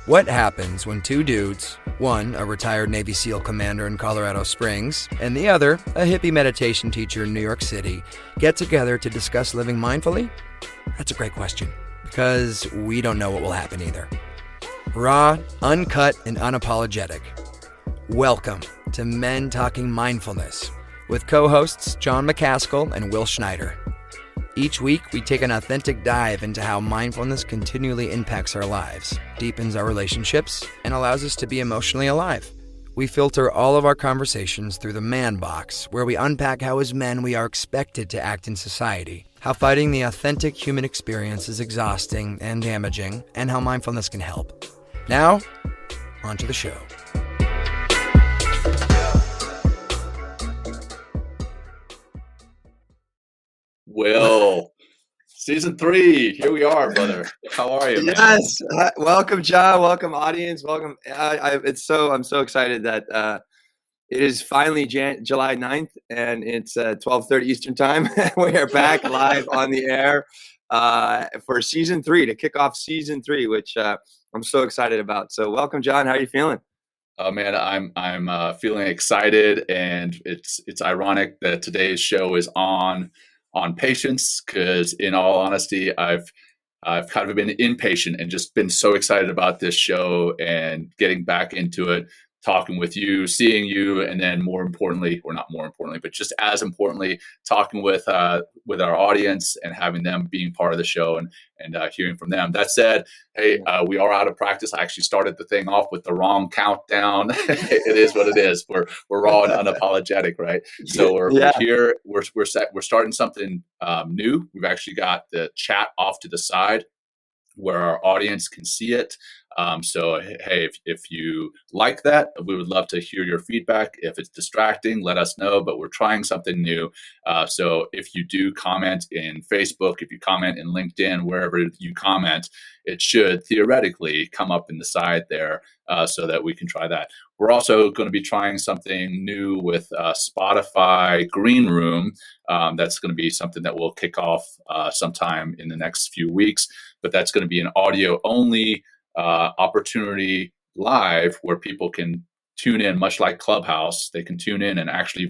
What happens when two dudes, one a retired Navy SEAL commander in Colorado Springs, and the other a hippie meditation teacher in New York City, get together to discuss living mindfully? That's a great question, because we don't know what will happen either. Raw, uncut, and unapologetic. Welcome to Men Talking Mindfulness with co-hosts John McCaskill and Will Schneider. Each week, we take an authentic dive into how mindfulness continually impacts our lives, deepens our relationships, and allows us to be emotionally alive. We filter all of our conversations through the man box, where we unpack how as men we are expected to act in society, how fighting the authentic human experience is exhausting and damaging, and how mindfulness can help. Now, on to the show. Will, season 3, here we are, brother. How are you, man? Yes, welcome, John. Welcome, audience. Welcome. I'm so excited that it is finally July 9th, and it's 12:30 Eastern time. We are back live on the air for season 3 to kick off season 3, which I'm so excited about. So, welcome, John. How are you feeling? Oh man, I'm feeling excited, and it's ironic that today's show is on patience, because in all honesty, I've kind of been impatient and just been so excited about this show and getting back into it, talking with you, seeing you, and then more importantly, or not more importantly, but just as importantly, talking with our audience and having them being part of the show and hearing from them. That said, hey, we are out of practice. I actually started the thing off with the wrong countdown. It is what it is. We're raw and unapologetic, right? So we're here. We're set. We're starting something new. We've actually got the chat off to the side where our audience can see it. So, hey, if you like that, we would love to hear your feedback. If it's distracting, let us know, but we're trying something new. So if you do comment in Facebook, if you comment in LinkedIn, wherever you comment, it should theoretically come up in the side there so that we can try that. We're also going to be trying something new with Spotify Green Room. That's going to be something that we'll kick off sometime in the next few weeks, but that's going to be an audio only opportunity live where people can tune in, much like Clubhouse. They can tune in and actually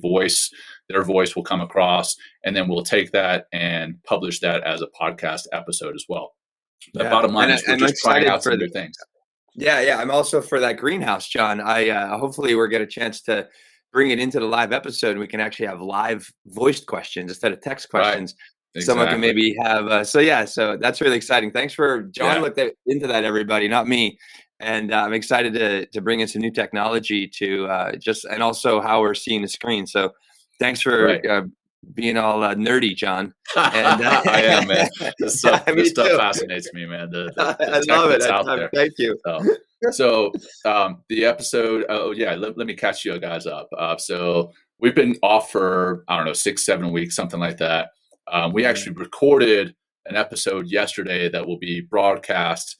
their voice will come across, and then we'll take that and publish that as a podcast episode as well. The bottom line is we're just trying out some new things. Yeah. I'm also for that greenhouse, John. Hopefully we'll get a chance to bring it into the live episode, and we can actually have live voiced questions instead of text questions. Right. Exactly. Someone can maybe have, so that's really exciting. Thanks for, John looked into that, everybody, not me. And I'm excited to bring in some new technology to and also how we're seeing the screen. So thanks for being all nerdy, John. And, I am, man. This stuff fascinates me, man. I love it. Out there. Thank you. So the episode, let me catch you guys up. So we've been off for, 6-7 weeks, something like that. We actually recorded an episode yesterday that will be broadcast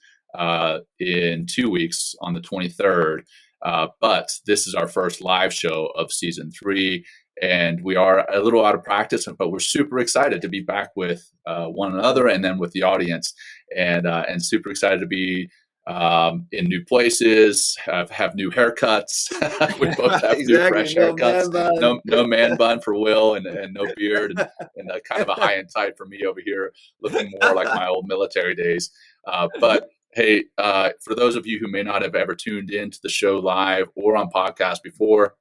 in 2 weeks on the 23rd. But this is our first live show of season 3, and we are a little out of practice, but we're super excited to be back with one another and then with the audience, and super excited to be in new places, have new haircuts. We both have new fresh haircuts. No man bun for Will, and no beard, and kind of a high and tight for me over here, looking more like my old military days. But hey, for those of you who may not have ever tuned into the show live or on podcast before,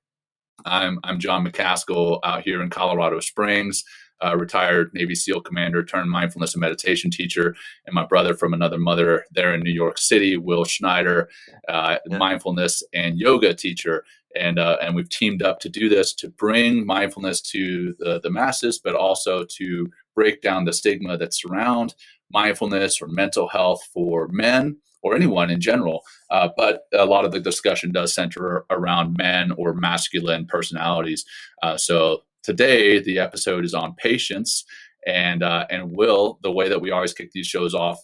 I'm John McCaskill out here in Colorado Springs. Retired Navy SEAL commander turned mindfulness and meditation teacher, and my brother from another mother there in New York City, Will Schneider, mindfulness and yoga teacher. And we've teamed up to do this, to bring mindfulness to the masses, but also to break down the stigma that surround mindfulness or mental health for men or anyone in general. But a lot of the discussion does center around men or masculine personalities. So today, the episode is on patience, and Will, the way that we always kick these shows off,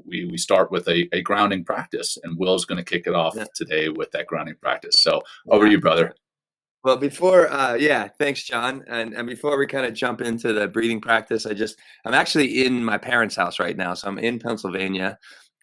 we start with a grounding practice, and Will's going to kick it off today with that grounding practice. So over to you, brother. Well, before, thanks, John. And before we kind of jump into the breathing practice, I'm actually in my parents' house right now. So I'm in Pennsylvania.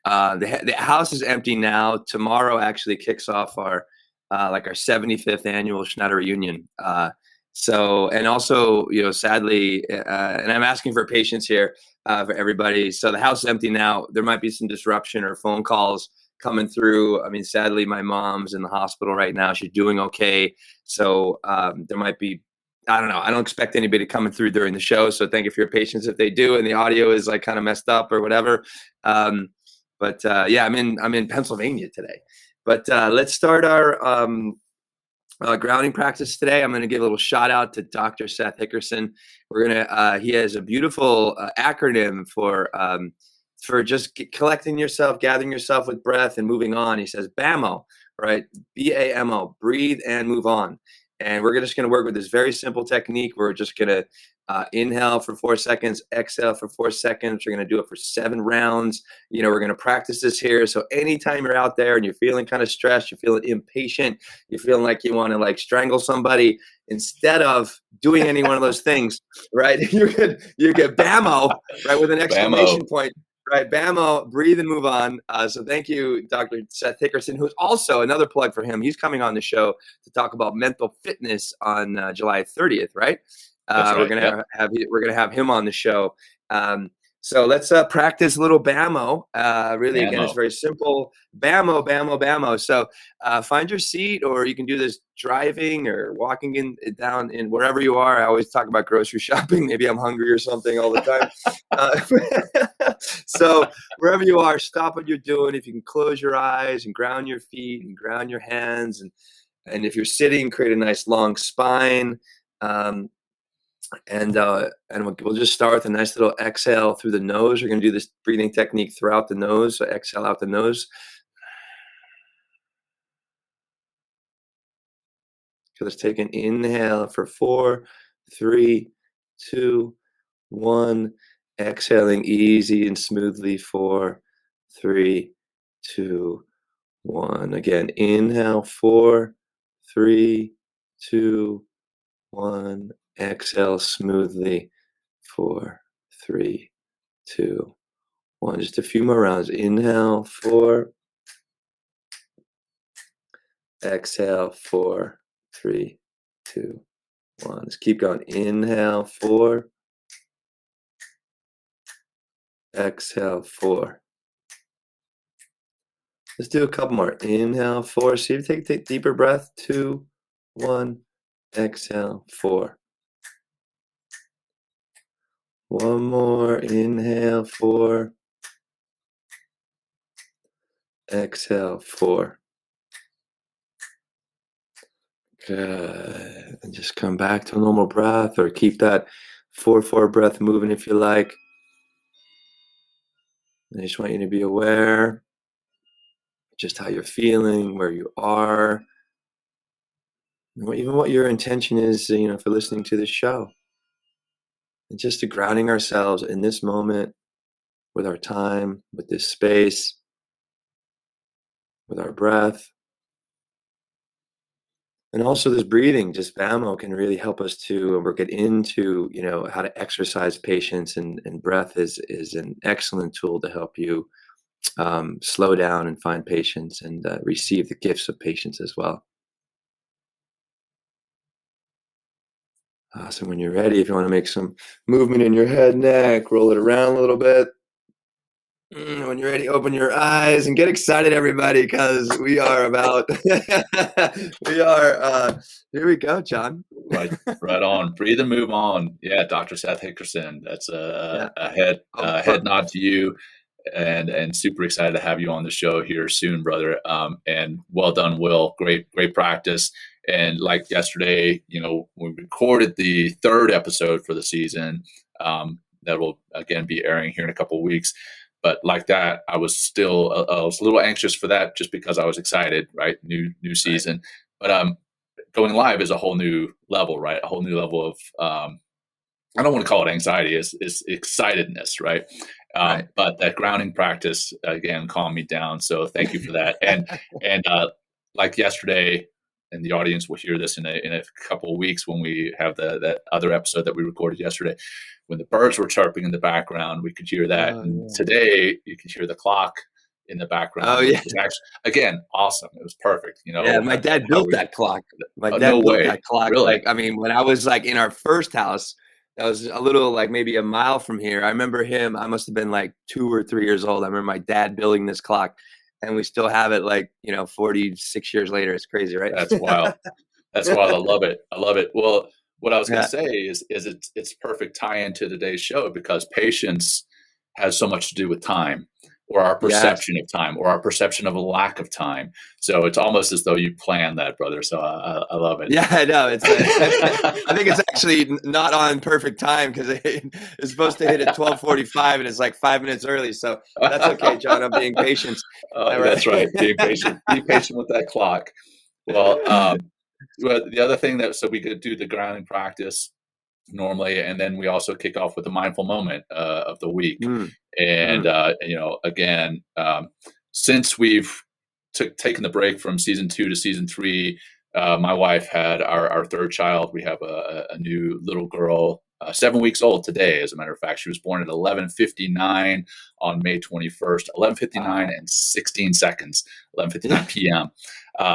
The house is empty now. Tomorrow actually kicks off our 75th annual Schneider reunion. And also, sadly, and I'm asking for patience here for everybody. So the house is empty now. There might be some disruption or phone calls coming through. I mean, sadly, my mom's in the hospital right now. She's doing okay. So there might be, I don't know. I don't expect anybody coming through during the show. So thank you for your patience if they do, and the audio is like kind of messed up or whatever. But I'm in Pennsylvania today. But let's start our grounding practice today. I'm going to give a little shout out to Dr. Seth Hickerson. He has a beautiful acronym for just collecting yourself, gathering yourself with breath and moving on. He says BAMO, right? BAMO, breathe and move on. And we're just going to work with this very simple technique. We're just going to inhale for 4 seconds, exhale for 4 seconds. We're going to do it for 7 rounds. We're going to practice this here. So anytime you're out there and you're feeling kind of stressed, you're feeling impatient, you're feeling like you want to like strangle somebody, instead of doing any one of those things, right? You get BAMO, right, with an exclamation point. Right, BAMO, breathe and move on. So thank you, Dr. Seth Hickerson, who's also another plug for him. He's coming on the show to talk about mental fitness on July 30th, right? We're gonna have him on the show. So let's practice a little BAMO. Really, BAMO. Again, it's very simple. BAMO, BAMO, BAMO. So find your seat, or you can do this driving or walking down in wherever you are. I always talk about grocery shopping. Maybe I'm hungry or something all the time. So wherever you are, stop what you're doing. If you can close your eyes and ground your feet and ground your hands. And if you're sitting, create a nice long spine. And we'll just start with a nice little exhale through the nose. We're going to do this breathing technique throughout the nose. So exhale out the nose. So let's take an inhale for 4, 3, 2, 1. Exhaling easy and smoothly. 4, 3, 2, 1. Again, inhale. 4, 3, 2, 1. Exhale smoothly. 4, 3, 2, 1. Just a few more rounds. Inhale. 4. Exhale. 4, 3, 2, 1. Let's keep going. Inhale. 4. Exhale. 4. Let's do a couple more. Inhale. 4. See if you take deeper breath. 2, 1. Exhale. 4. One more. Inhale. 4. Exhale. 4. Good. And just come back to a normal breath, or keep that 4-4 breath moving if you like. I just want you to be aware just how you're feeling, where you are, and even what your intention is, for listening to this show. And just to grounding ourselves in this moment, with our time, with this space, with our breath. And also this breathing, just BAMO, can really help us to get into, how to exercise patience, and breath is an excellent tool to help you slow down and find patience, and receive the gifts of patience as well. So when you're ready, if you want to make some movement in your head, neck, roll it around a little bit. When you're ready, open your eyes and get excited, everybody, because we are about, here we go, Jon. Right on. Breathe and move on. Yeah, Dr. Seth Hickerson. That's a head nod to you, and super excited to have you on the show here soon, brother. And well done, Will. Great practice. And like yesterday, we recorded the 3rd episode for the season. That will again be airing here in a couple of weeks. But like that, I was a little anxious for that, just because I was excited, right? New season. Right. But going live is a whole new level, right? A whole new level of, I don't want to call it anxiety, it's excitedness, right? Right. But that grounding practice, again, calmed me down. So thank you for that. And like yesterday, and the audience will hear this in a couple of weeks when we have that other episode that we recorded yesterday. When the birds were chirping in the background, we could hear that. And today, you could hear the clock in the background. Oh yeah. Which is actually, again, awesome. It was perfect. Yeah, my dad built that clock. My dad no built way. that clock. Really? Like, I mean, when I was like in our first house, that was a little like maybe a mile from here. I remember him. I must have been like 2 or 3 years old. I remember my dad building this clock, and we still have it like 46 years later. It's crazy, right? That's wild. That's wild. I love it. I love it. Well, what I was going Yeah. to say is it's perfect tie-in to today's show, because patience has so much to do with time, or our perception of time, or our perception of a lack of time. So it's almost as though you planned that, brother. So I love it. Yeah, I know. I think it's actually not on perfect time, because it's supposed to hit at 12:45 and it's like 5 minutes early. So that's okay, John. I'm being patient. That's right. Being patient. Be patient with that clock. Well, the other thing so we could do the grounding practice normally, and then we also kick off with the mindful moment of the week. And again, since we've taken the break from season 2 to season 3, my wife had our third child. We have a new little girl, 7 weeks old today. As a matter of fact, she was born at 11:59 on May 21st, 11:59 and 16 seconds, 11:59 p.m.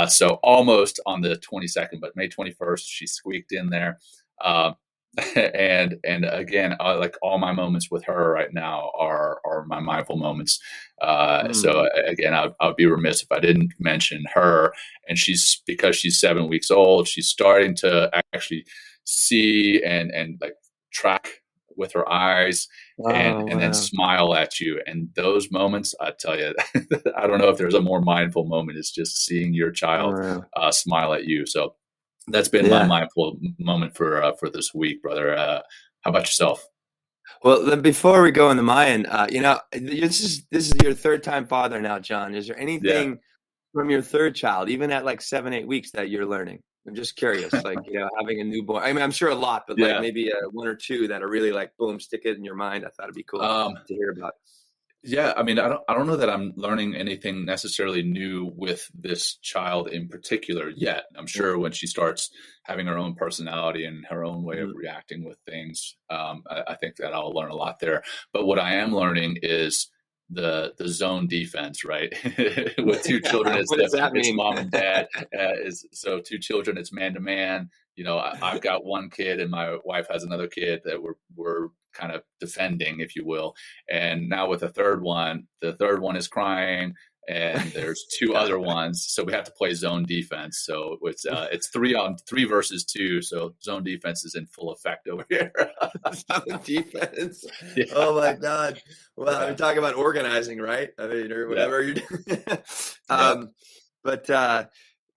So almost on the 22nd, but May 21st, she squeaked in there. And again, like all my moments with her right now are my mindful moments. So again, I'd be remiss if I didn't mention her. And because she's 7 weeks old, she's starting to actually see and like track with her eyes, and then smile at you. And those moments, I tell you, I don't know if there's a more mindful moment. It's just seeing your child smile at you. So that's been my mindful moment for this week, brother. How about yourself? Well, then before we go into mine, this is your third time father now, John. Is there anything from your third child, even at like 7-8 weeks, that you're learning? I'm just curious, like, having a newborn. I mean, I'm sure a lot, but like maybe 1 or 2 that are really like, boom, stick it in your mind. I thought it'd be cool to hear about. Yeah, I mean, I don't know that I'm learning anything necessarily new with this child in particular yet. I'm sure when she starts having her own personality and her own way of reacting with things, I think that I'll learn a lot there. But what I am learning is the zone defense, right? With 2 children, it's mom and dad. So 2 children, it's man to man. I've got 1 kid, and my wife has another kid that we're kind of defending, if you will. And now with the third one is crying, and there's 2 other ones, so we have to play zone defense. So it's 3 versus 2. So zone defense is in full effect over here. Zone defense. Yeah. Oh my God. Well, I'm talking about organizing, right? I mean, or whatever you're doing. But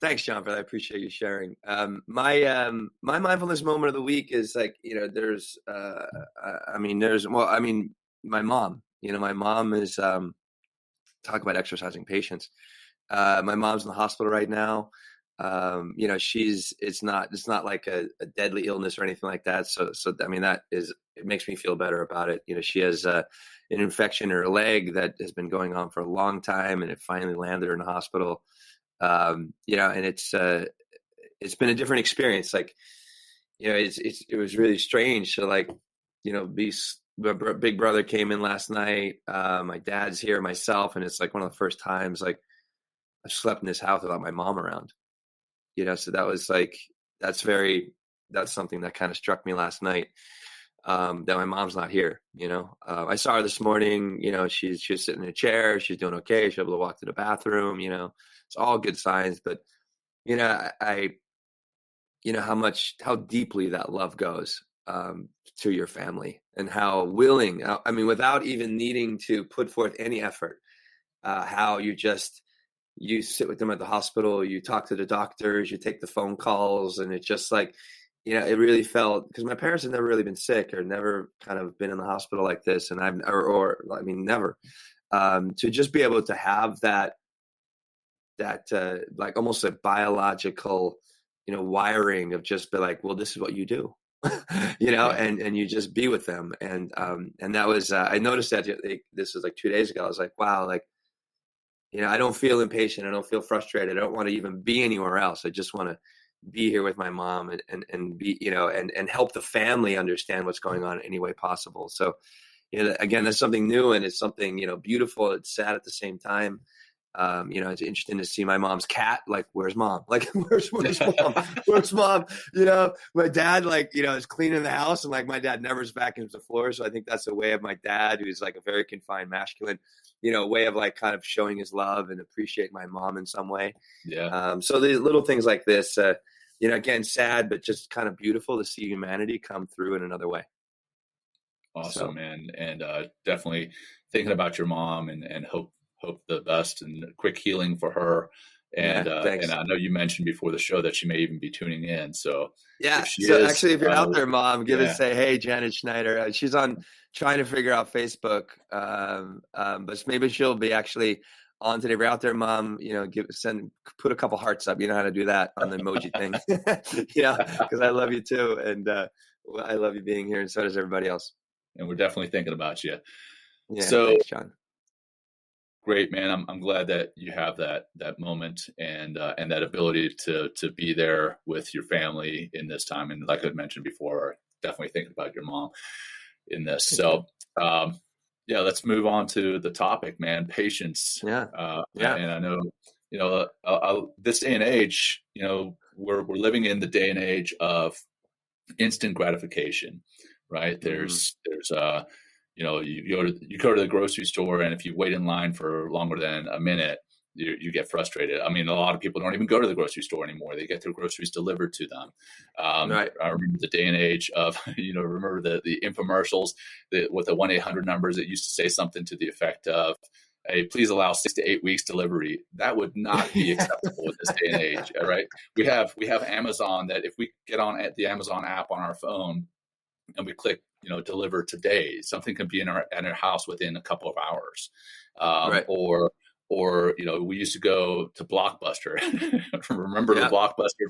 thanks, John, for that. I appreciate you sharing. My mindfulness moment of the week is like, there's my mom. My mom is talk about exercising patience. My mom's in the hospital right now. It's not like a deadly illness or anything like that. So I mean, it makes me feel better about it. She has an infection in her leg that has been going on for a long time, and it finally landed her in the hospital. And it's been a different experience. Like, it was really strange to, like, big brother came in last night. My dad's here, myself, and it's like one of the first times like I've slept in this house without my mom around. So that was like, that's something that kind of struck me last night. That my mom's not here. I saw her this morning. She was sitting in a chair. She's doing okay. She's able to walk to the bathroom. It's all good signs. But how deeply that love goes to your family, and how willing. I mean, without even needing to put forth any effort, how you sit with them at the hospital, you talk to the doctors, you take the phone calls, and it's just like, it really felt, because my parents have never really been sick or never kind of been in the hospital like this. And never, to just be able to have that like almost a biological, wiring of just be like, well, this is what you do, and you just be with them. And that was, I noticed that this was like 2 days ago. I was like, wow, like, I don't feel impatient. I don't feel frustrated. I don't want to even be anywhere else. I just want to be here with my mom and be, and help the family understand what's going on in any way possible. So, again, that's something new, and it's something, beautiful. It's sad at the same time. It's interesting to see my mom's cat. Like, where's mom? Like, where's mom? Where's mom? My dad, is cleaning the house, and like my dad never vacuums the floor. So I think that's a way of my dad, who's like a very confined masculine, way of like kind of showing his love and appreciate my mom in some way. Yeah. So the little things like this, again, sad, but just kind of beautiful to see humanity come through in another way. Awesome, man. And definitely thinking about your mom, and hope the best and quick healing for her. And and I know you mentioned before the show that she may even be tuning in. So actually, if you're out there, Mom, say, hey, Janet Schneider. She's on trying to figure out Facebook, but maybe she'll be actually on today. If you're out there, Mom, put a couple hearts up. You know how to do that on the emoji thing. Because I love you too, and I love you being here, and so does everybody else. And we're definitely thinking about you. Yeah. So, thanks, John. Great, man. I'm glad that you have that moment and that ability to be there with your family in this time. And like I mentioned before, definitely thinking about your mom in this. So, let's move on to the topic, man. Patience. Yeah. And I know, this day and age, we're living in the day and age of instant gratification, right? There's you go to the grocery store, and if you wait in line for longer than a minute, you get frustrated. I mean, a lot of people don't even go to the grocery store anymore. They get their groceries delivered to them. Right. I remember the day and age of, remember the infomercials with the 1-800 numbers that used to say something to the effect of, hey, please allow 6 to 8 weeks delivery. That would not be acceptable in this day and age. Right. We have Amazon, that if we get on at the Amazon app on our phone and we click, deliver today, something can be at our house within a couple of hours. Right. Or we used to go to Blockbuster. Remember the Blockbuster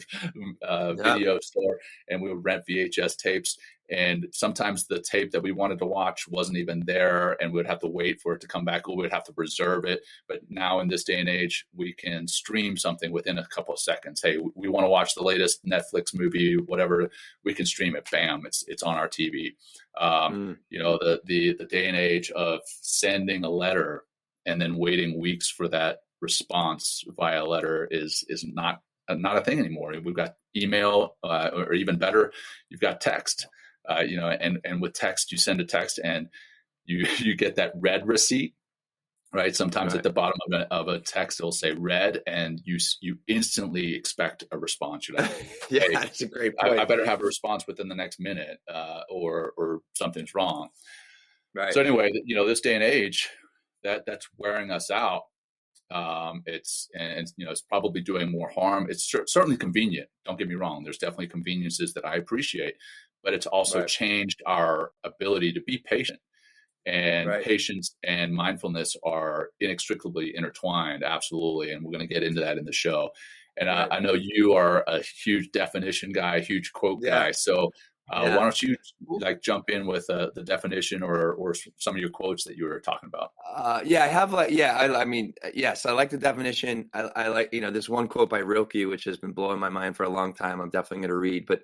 video store, and we would rent VHS tapes. And sometimes the tape that we wanted to watch wasn't even there, and we would have to wait for it to come back, or we would have to reserve it. But now in this day and age, we can stream something within a couple of seconds. Hey, we want to watch the latest Netflix movie, whatever. We can stream it. Bam! It's on our TV. The day and age of sending a letter and then waiting weeks for that response via letter is not a thing anymore. We've got email, or even better, you've got text. And with text, you send a text and you get that read receipt, right? Sometimes at the bottom of a text, it'll say read, and you instantly expect a response. You're like, hey, that's a great point. I better have a response within the next minute, or something's wrong. Right. So anyway, this day and age, that's wearing us out. It's probably doing more harm. It's certainly convenient. Don't get me wrong. There's definitely conveniences that I appreciate, but it's also changed our ability to be patient. And patience and mindfulness are inextricably intertwined. Absolutely. And we're going to get into that in the show. And I know you are a huge definition guy, a huge quote guy. So why don't you jump in with the definition or some of your quotes that you were talking about? I have yes, I like the definition. I like, this one quote by Rilke, which has been blowing my mind for a long time. I'm definitely going to read, but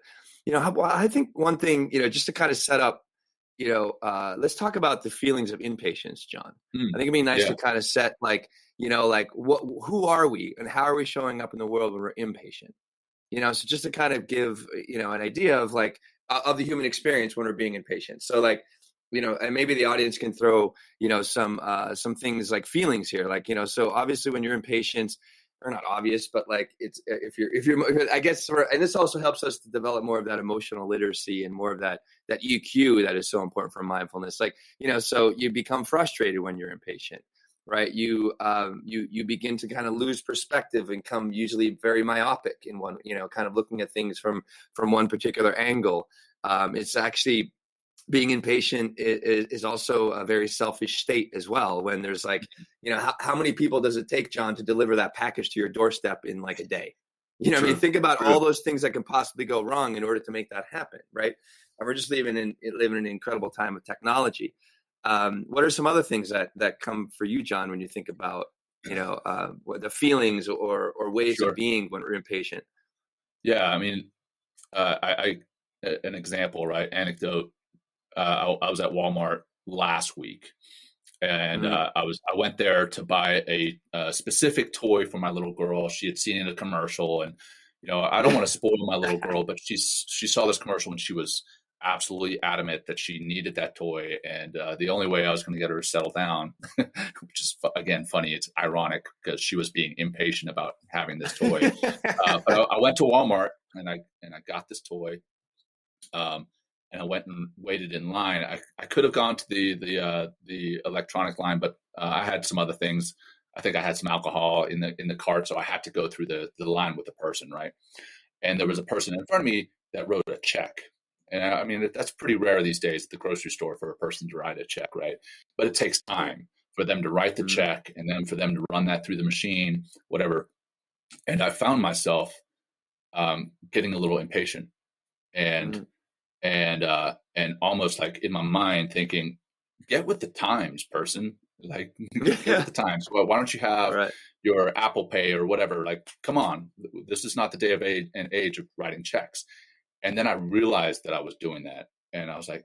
I think one thing, just to kind of set up, let's talk about the feelings of impatience, John. I think it'd be nice to kind of set who are we and how are we showing up in the world when we're impatient? So just to kind of give, an idea of of the human experience when we're being impatient. So and maybe the audience can throw, some things like feelings here, so obviously when you're impatient, or not obvious, but it's, if you're, I guess, and this also helps us to develop more of that emotional literacy and more of that EQ that is so important for mindfulness. So you become frustrated when you're impatient, right? You begin to kind of lose perspective and come usually very myopic in one, kind of looking at things from one particular angle. It's actually, being impatient is also a very selfish state as well. When there's how many people does it take, John, to deliver that package to your doorstep in a day? Think about all those things that can possibly go wrong in order to make that happen, right? And we're just living in an incredible time of technology. What are some other things that come for you, John, when you think about, the feelings or ways of being when we're impatient? Yeah. I mean, an example, right? Anecdote. I was at Wal Mart last week. And I went there to buy a specific toy for my little girl. She had seen a commercial, and I don't want to spoil my little girl, but she saw this commercial and she was absolutely adamant that she needed that toy. And the only way I was going to get her to settle down, which is again funny, it's ironic because she was being impatient about having this toy. But I went to Walmart and I got this toy. And I went and waited in line. I could have gone to the electronic line, but I had some other things. I think I had some alcohol in the cart, so I had to go through the line with the person, right? And there was a person in front of me that wrote a check. And I mean, that's pretty rare these days at the grocery store for a person to write a check, right? But it takes time for them to write the check and then for them to run that through the machine, whatever. And I found myself getting a little impatient and almost like in my mind thinking, get with the times, person. Like, get with the times. Well, why don't you have your Apple Pay or whatever? Like, come on, this is not the day of age of writing checks. And then I realized that I was doing that, and I was like,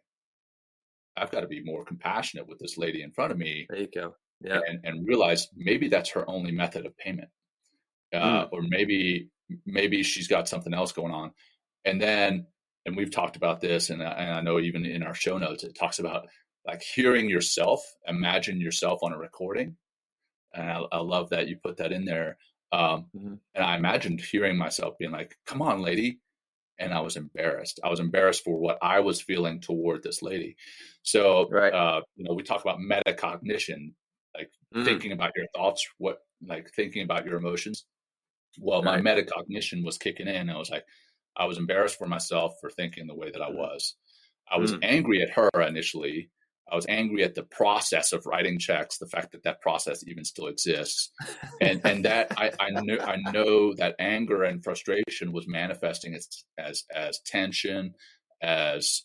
I've got to be more compassionate with this lady in front of me. There you go. Yeah, and realize maybe that's her only method of payment, or maybe she's got something else going on, and we've talked about this, and I know even in our show notes, it talks about like hearing yourself, imagine yourself on a recording. And I love that you put that in there. And I imagined hearing myself being like, come on, lady. And I was embarrassed. I was embarrassed for what I was feeling toward this lady. So, we talk about metacognition, like thinking about your thoughts, thinking about your emotions. Well, my metacognition was kicking in. I was like, I was embarrassed for myself for thinking the way that I was. I was angry at her initially. I was angry at the process of writing checks, the fact that process even still exists. And that I know that anger and frustration was manifesting as tension, as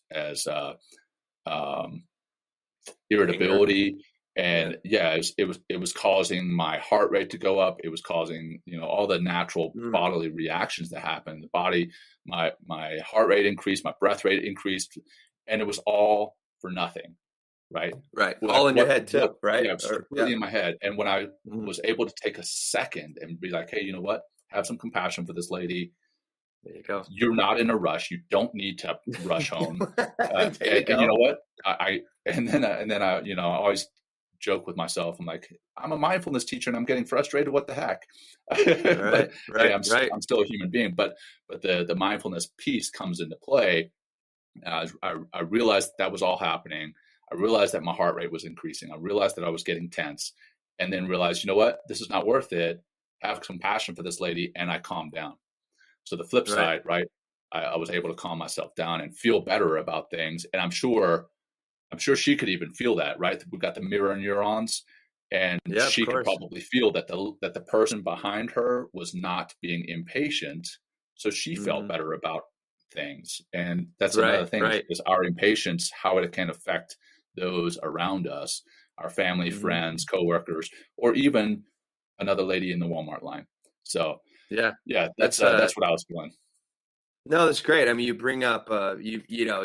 irritability. And it was causing my heart rate to go up. It was causing, all the natural bodily reactions that happen in the body. My heart rate increased, my breath rate increased, and it was all for nothing. Right. All in your head too, right? Yeah, completely in my head. And when I was able to take a second and be like, hey, you know what? Have some compassion for this lady. There you go. You're not in a rush. You don't need to rush home. And you know what? I always joke with myself. I'm like, I'm a mindfulness teacher and I'm getting frustrated. What the heck? I'm still a human being, but the mindfulness piece comes into play. I realized that was all happening. I realized that my heart rate was increasing. I realized that I was getting tense, and then realized, you know what? This is not worth it. Have compassion for this lady, and I calmed down. So the flip side, right? I was able to calm myself down and feel better about things. And I'm sure she could even feel that, right? We've got the mirror neurons, and she could probably feel that the person behind her was not being impatient. So she felt better about things. And that's another thing is our impatience, how it can affect those around us, our family, friends, coworkers, or even another lady in the Walmart line. So that's what I was feeling. No, that's great. I mean, you bring up, you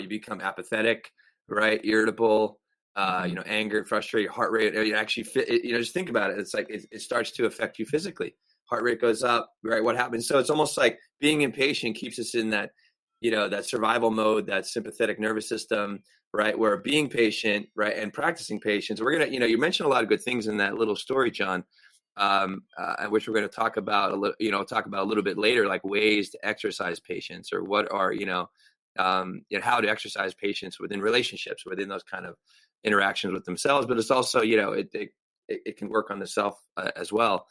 become apathetic, right? Irritable, anger, frustrated, heart rate. You actually just think about it. It's like, it starts to affect you physically. Heart rate goes up, right? What happens? So it's almost like being impatient keeps us in that, that survival mode, that sympathetic nervous system, right? Where being patient, right, and practicing patience. We're going to, you mentioned a lot of good things in that little story, Jon, which we're going to talk about a little bit later, like ways to exercise patience, or what are, how to exercise patience within relationships, within those kind of interactions with themselves. But it's also, it can work on the self as well.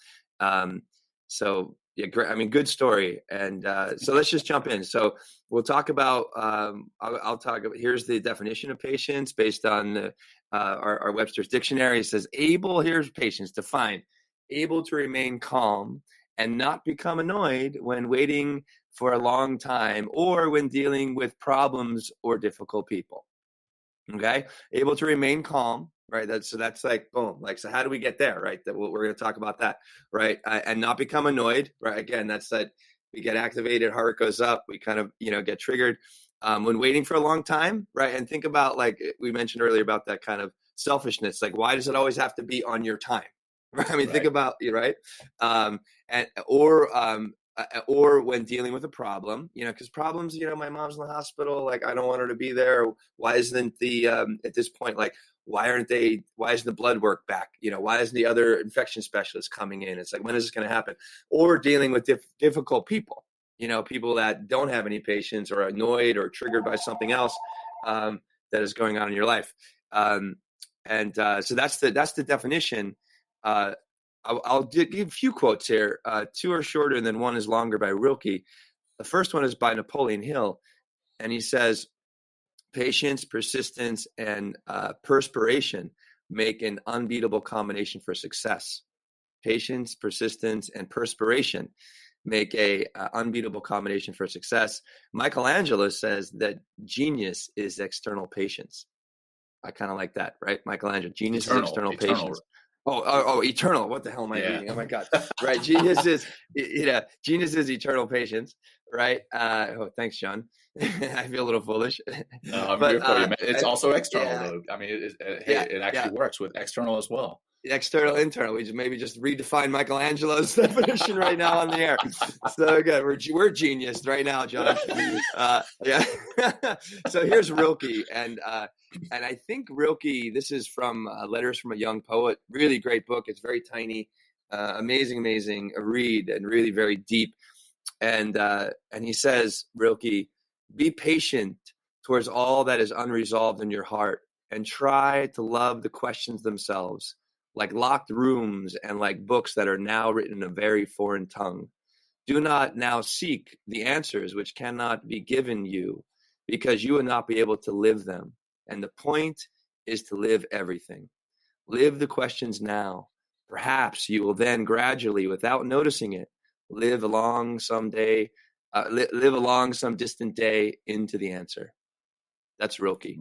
So yeah, great. I mean, good story. And so let's just jump in. So we'll talk about, I'll talk about, here's the definition of patience based on our Webster's dictionary. It says here's patience defined, able to remain calm and not become annoyed when waiting for a long time or when dealing with problems or difficult people. Okay. Able to remain calm. Right. That's like, boom. Like, so how do we get there? Right. That we're going to talk about that. Right. And not become annoyed. Right. Again, that's that we get activated, heart goes up. We kind of, get triggered when waiting for a long time. Right. And think about, like we mentioned earlier, about that kind of selfishness. Like, why does it always have to be on your time? Right? I mean, think about it, right? Or when dealing with a problem, because problems, my mom's in the hospital, like, I don't want her to be there. Why isn't at this point, like, why isn't the blood work back? Why isn't the other infection specialist coming in? It's like, when is this going to happen? Or dealing with difficult people, people that don't have any patience or annoyed or triggered by something else that is going on in your life. So that's the definition. I'll give a few quotes here. Two are shorter and then one is longer by Rilke. The first one is by Napoleon Hill. And he says, patience, persistence, and perspiration make an unbeatable combination for success. Patience, persistence, and perspiration make a unbeatable combination for success. Michelangelo says that genius is external patience. I kind of like that, right? Michelangelo, genius is external patience. Oh, eternal. What the hell am I reading? Oh my God. Right. Genius is eternal patience. Right. Thanks, John. I feel a little foolish. No, but, it's also external though. I mean, it actually works with external as well. External, internal. We just redefine Michelangelo's definition right now on the air. So good. We're genius right now, John. So here's Rilke, and I think Rilke. This is from Letters from a Young Poet. Really great book. It's very tiny, amazing read, and really very deep. And he says, Rilke, be patient towards all that is unresolved in your heart, and try to love the questions themselves, like locked rooms and like books that are now written in a very foreign tongue. Do not now seek the answers which cannot be given you, because you will not be able to live them. And the point is to live everything. Live the questions now. Perhaps you will then gradually, without noticing it, live along some distant day into the answer. That's Rilke.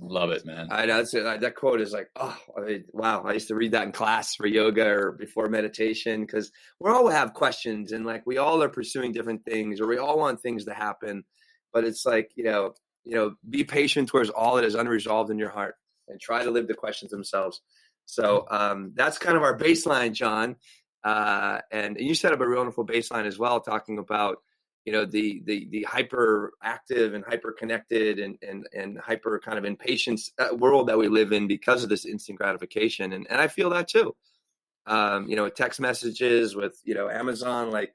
Love it, man. I know that quote is like, wow. I used to read that in class for yoga or before meditation, because we all have questions, and like we all are pursuing different things, or we all want things to happen. But it's like, be patient towards all that is unresolved in your heart, and try to live the questions themselves. So that's kind of our baseline, John. And you set up a real wonderful baseline as well, talking about the hyperactive and hyper connected and hyper kind of impatient world that we live in because of this instant gratification. And I feel that too. Text messages with, Amazon, like,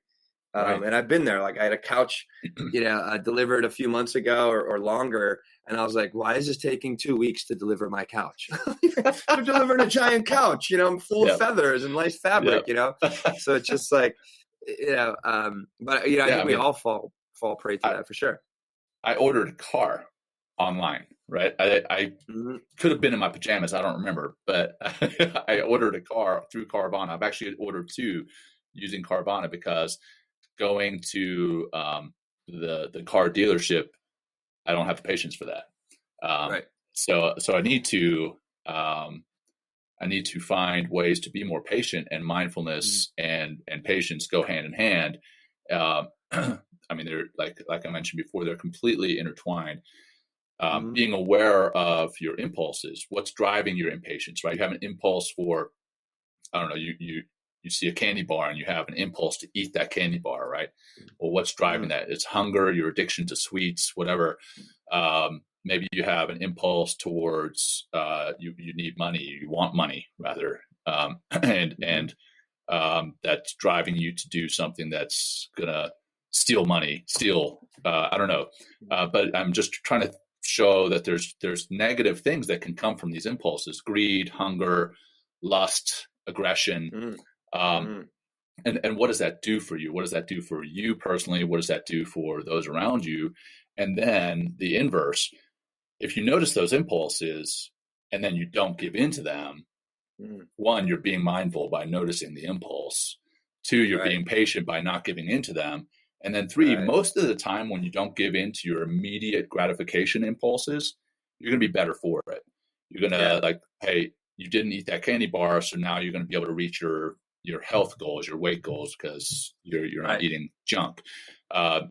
right. And I've been there. Like, I had a couch, delivered a few months ago or longer. And I was like, why is this taking 2 weeks to deliver my couch? I'm delivering a giant couch, full of feathers and nice fabric, So it's just like, but I think we all fall prey to that for sure. I ordered a car online, right? I could have been in my pajamas. I don't remember, but I ordered a car through Carvana. I've actually ordered two using Carvana, because going to the car dealership, I don't have the patience for that. Right. So I need to find ways to be more patient, and mindfulness and patience go hand in hand. I mean, they're like I mentioned before, they're completely intertwined. Being aware of your impulses, what's driving your impatience, right? You have an impulse for, I don't know, you see a candy bar and you have an impulse to eat that candy bar, right? Well, what's driving that? It's hunger, your addiction to sweets, whatever. Maybe you have an impulse towards you need money, you want money rather, and that's driving you to do something that's gonna steal money. I don't know, but I'm just trying to show that there's negative things that can come from these impulses: greed, hunger, lust, aggression. And what does that do for you? What does that do for you personally? What does that do for those around you? And then the inverse. If you notice those impulses and then you don't give in to them, one, you're being mindful by noticing the impulse. Two, you're being patient by not giving in to them. And then three, most of the time when you don't give in to your immediate gratification impulses, you're going to be better for it. You're going to like, hey, you didn't eat that candy bar, so now you're going to be able to reach your your health goals, your weight goals, because you're not eating junk.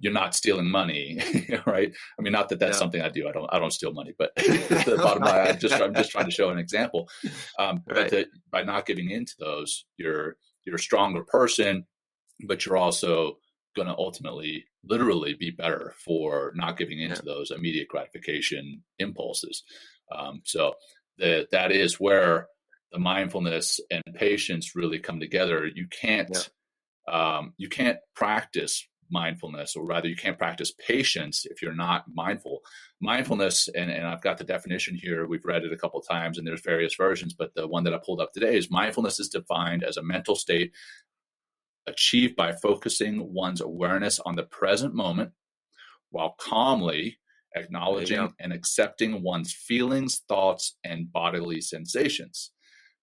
You're not stealing money, right? I mean, not that that's something I do. I don't steal money, but the bottom line, I'm just trying to show an example. But by not giving into those, you're a stronger person, but you're also going to ultimately, literally, be better for not giving into those immediate gratification impulses. So that is where the mindfulness and patience really come together. You can't practice mindfulness, or rather you can't practice patience if you're not mindful. Mindfulness, and I've got the definition here, we've read it a couple of times and there's various versions, but the one that I pulled up today is mindfulness is defined as a mental state achieved by focusing one's awareness on the present moment while calmly acknowledging and accepting one's feelings, thoughts, and bodily sensations.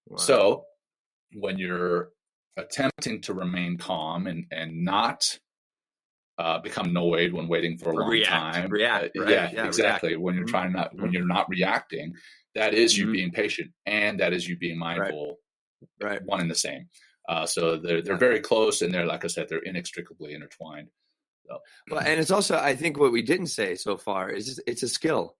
Wow. So when you're attempting to remain calm and not become annoyed when waiting for a long time. React, right? Yeah, exactly. When you're trying not, when you're not reacting, that is you being patient, and that is you being mindful. Right. One and the same. So they're very close, and they're, like I said, they're inextricably intertwined. So. Well, and it's also, I think what we didn't say so far is it's a skill,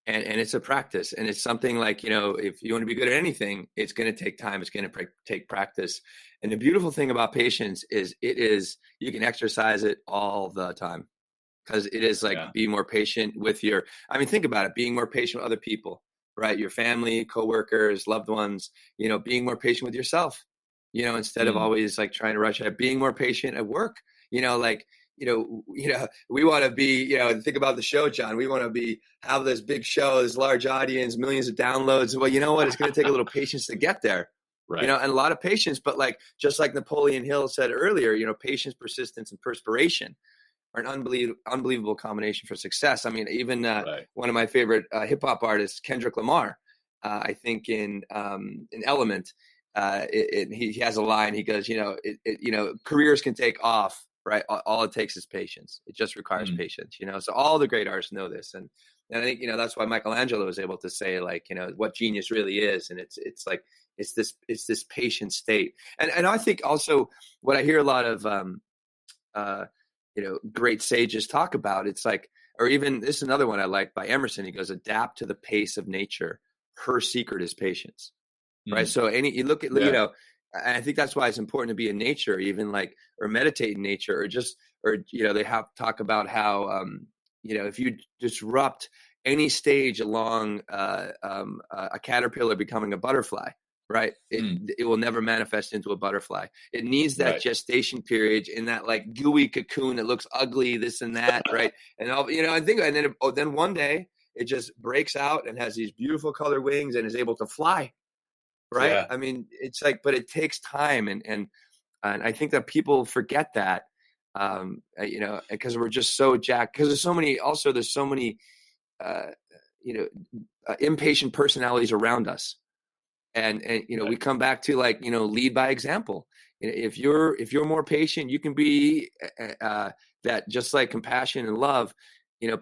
and it's a practice, and it's something like, if you want to be good at anything, it's going to take time. It's going to take practice. And the beautiful thing about patience is you can exercise it all the time, because it is like be more patient with think about it, being more patient with other people, right? Your family, coworkers, loved ones, being more patient with yourself, instead of always like trying to rush it, being more patient at work, we want to be, think about the show, John, we want to have this big show, this large audience, millions of downloads. Well, you know what? It's going to take a little patience to get there. Right. And a lot of patience, but just like Napoleon Hill said earlier, patience, persistence, and perspiration are an unbelievable combination for success. I mean, even one of my favorite hip hop artists, Kendrick Lamar, I think in Element, he has a line. He goes, careers can take off, right? All it takes is patience. It just requires patience, So all the great artists know this, and I think that's why Michelangelo was able to say what genius really is, and it's this patient state. And I think also what I hear a lot of great sages talk about, it's like, or even this is another one I like by Emerson. He goes, adapt to the pace of nature. Her secret is patience. Right. So you look at, and I think that's why it's important to be in nature, even or meditate in nature, or they talk about how, if you disrupt any stage along a caterpillar becoming a butterfly, right? It will never manifest into a butterfly. It needs that gestation period in that gooey cocoon that looks ugly, this and that, right? And then one day it just breaks out and has these beautiful color wings and is able to fly, right? Yeah. I mean, it's but it takes time, and I think that people forget that, because we're just so jacked. Because there's so many impatient personalities around us. And we come back to lead by example. If you're more patient, you can be that, just like compassion and love.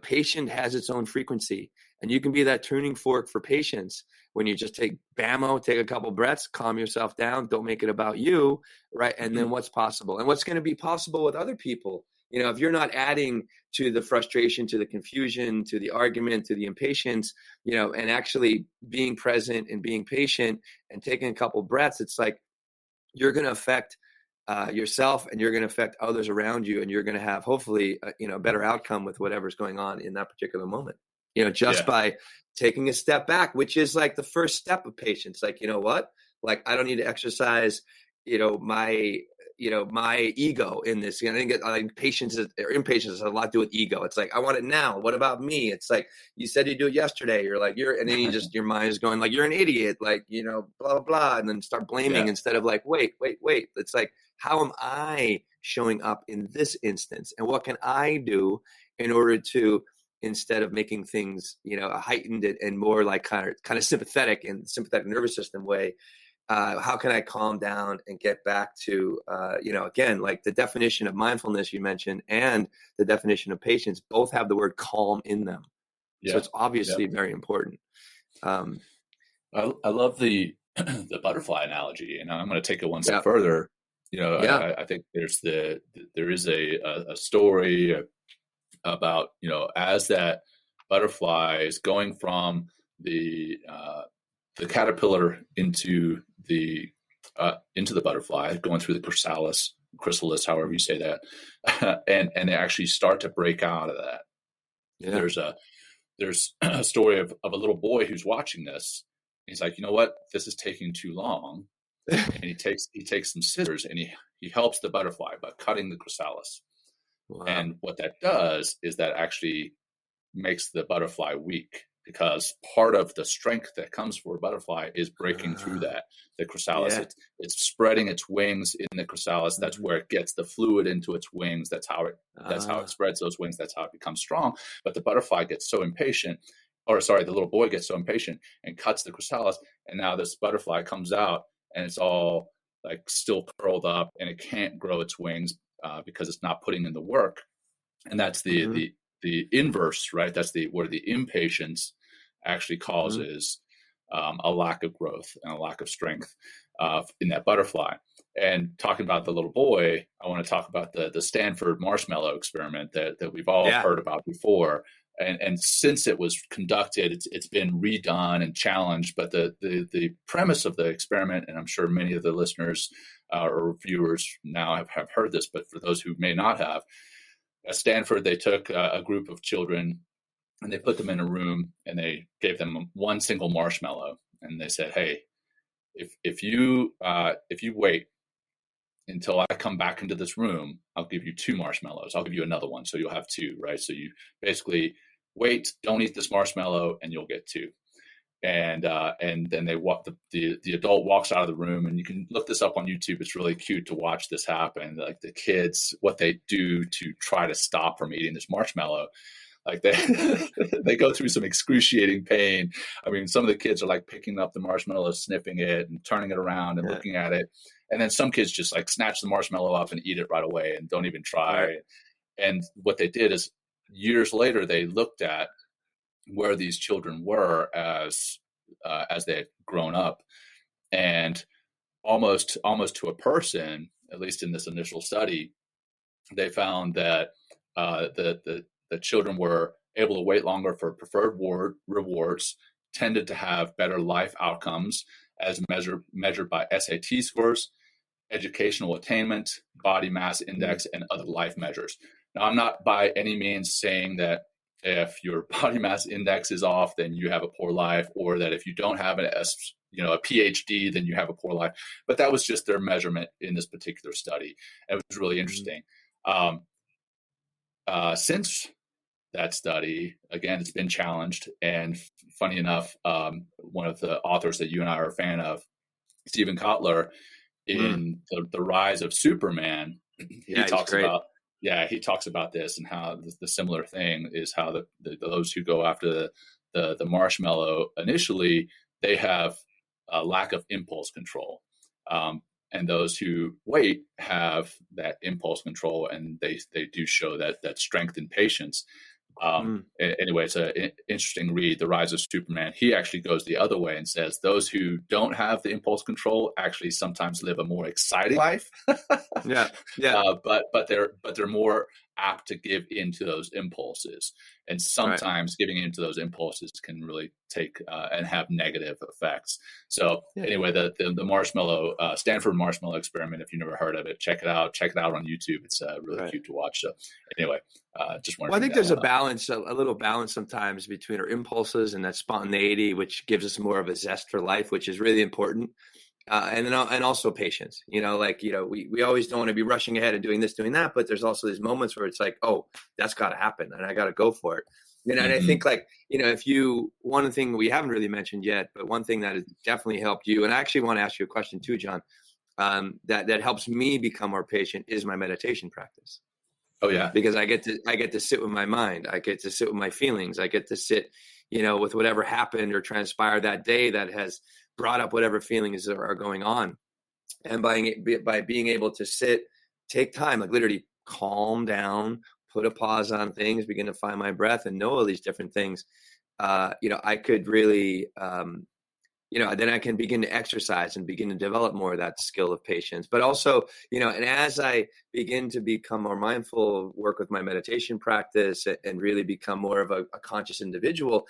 Patient has its own frequency, and you can be that tuning fork for patience when you just take a couple breaths, calm yourself down, don't make it about you, right? And then what's possible, and what's going to be possible with other people. If you're not adding to the frustration, to the confusion, to the argument, to the impatience, and actually being present and being patient and taking a couple breaths, it's you're going to affect yourself, and you're going to affect others around you, and you're going to have hopefully a better outcome with whatever's going on in that particular moment. By taking a step back, which is the first step of patience. I don't need to exercise, my ego in this. I think patience or impatience has a lot to do with ego. It's I want it now. What about me? It's you said you do it yesterday. And then your mind is going you're an idiot, blah, blah, blah. And then start blaming instead of wait. It's how am I showing up in this instance? And what can I do in order to, instead of making things, heightened and more kind of sympathetic nervous system way, how can I calm down and get back to, again, the definition of mindfulness you mentioned and the definition of patience both have the word calm in them. So it's obviously very important. I love the the butterfly analogy, and I'm going to take it one step further. I think there is a story about, as that butterfly is going from the caterpillar into the butterfly, going through the chrysalis, however you say that, and they actually start to break out of that. Yeah. There's a story of a little boy who's watching this. He's like, you know what, this is taking too long. And he takes some scissors and he helps the butterfly by cutting the chrysalis. Wow. And what that does is that actually makes the butterfly weak, because part of the strength that comes for a butterfly is breaking through the chrysalis. Yeah. It's spreading its wings in the chrysalis. That's where it gets the fluid into its wings. That's how it spreads those wings. That's how it becomes strong. But the butterfly gets so impatient, the little boy gets so impatient and cuts the chrysalis. And now this butterfly comes out and it's all like still curled up and it can't grow its wings because it's not putting in the work. And that's the inverse, right? That's where the impatience actually causes a lack of growth and a lack of strength in that butterfly. And talking about the little boy, I want to talk about the Stanford marshmallow experiment that we've all heard about before. And since it was conducted, it's been redone and challenged. But the premise of the experiment, and I'm sure many of the listeners or viewers now have heard this, but for those who may not have, at Stanford, they took a group of children and they put them in a room and they gave them one single marshmallow. And they said, hey, if you wait until I come back into this room, I'll give you 2 marshmallows. I'll give you another one. So you'll have 2, right? So you basically wait, don't eat this marshmallow, and you'll get 2. And then the adult walks out of the room, and you can look this up on YouTube. It's really cute to watch this happen. Like the kids, what they do to try to stop from eating this marshmallow. Like they go through some excruciating pain. I mean, some of the kids are like picking up the marshmallow, sniffing it and turning it around and looking at it. And then some kids just like snatch the marshmallow up and eat it right away and don't even try. Right. And what they did is years later, they looked at where these children were as they had grown up, and almost to a person, at least in this initial study, they found that the children were able to wait longer for preferred rewards, tended to have better life outcomes as measured by SAT scores, educational attainment, body mass index, and other life measures. Now, I'm not by any means saying that if your body mass index is off, then you have a poor life, or that if you don't have a PhD, then you have a poor life. But that was just their measurement in this particular study. And it was really interesting. Since that study, again, it's been challenged. And funny enough, one of the authors that you and I are a fan of, Stephen Kotler, in the Rise of Superman, he talks about this, and how the similar thing is how those who go after the marshmallow initially, they have a lack of impulse control. And those who wait have that impulse control, and they do show that strength and patience. Anyway, it's an interesting read, The Rise of Superman. He actually goes the other way and says those who don't have the impulse control actually sometimes live a more exciting life. But they're more apt to give into those impulses, and sometimes giving into those impulses can really take and have negative effects. So anyway, the marshmallow Stanford marshmallow experiment, if you've never heard of it, check it out on YouTube. It's really cute to watch. So anyway, just wanted I think there's a little balance sometimes between our impulses and that spontaneity, which gives us more of a zest for life, which is really important. And also patience, we always don't want to be rushing ahead and doing this, doing that, but there's also these moments where it's like, oh, that's got to happen and I got to go for it. And I think one thing we haven't really mentioned yet, but one thing that has definitely helped you, and I actually want to ask you a question too, Jon, that helps me become more patient is my meditation practice. Oh yeah. Because I get to sit with my mind. I get to sit with my feelings. I get to sit, with whatever happened or transpired that day that has brought up whatever feelings are going on. And by being able to sit, take time, like literally calm down, put a pause on things, begin to find my breath and know all these different things, I could really then I can begin to exercise and begin to develop more of that skill of patience. But also, and as I begin to become more mindful, work with my meditation practice and really become more of a conscious individual,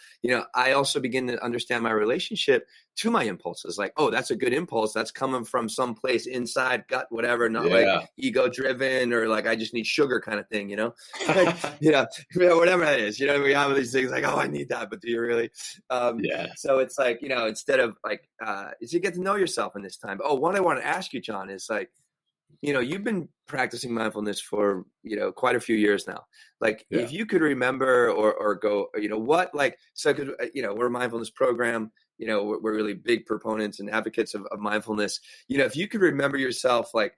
I also begin to understand my relationship to my impulses. Like, oh, that's a good impulse. That's coming from someplace inside, gut, whatever, not like ego driven or like I just need sugar kind of thing, whatever that is. We have these things like, oh, I need that, but do you really? So it's like, instead of like, is you get to know yourself in this time. Oh, what I want to ask you, Jon, is like, you've been practicing mindfulness for, quite a few years now. Like, if you could remember or go, what, like, so, cause, we're a mindfulness program, we're really big proponents and advocates of mindfulness. If you could remember yourself, like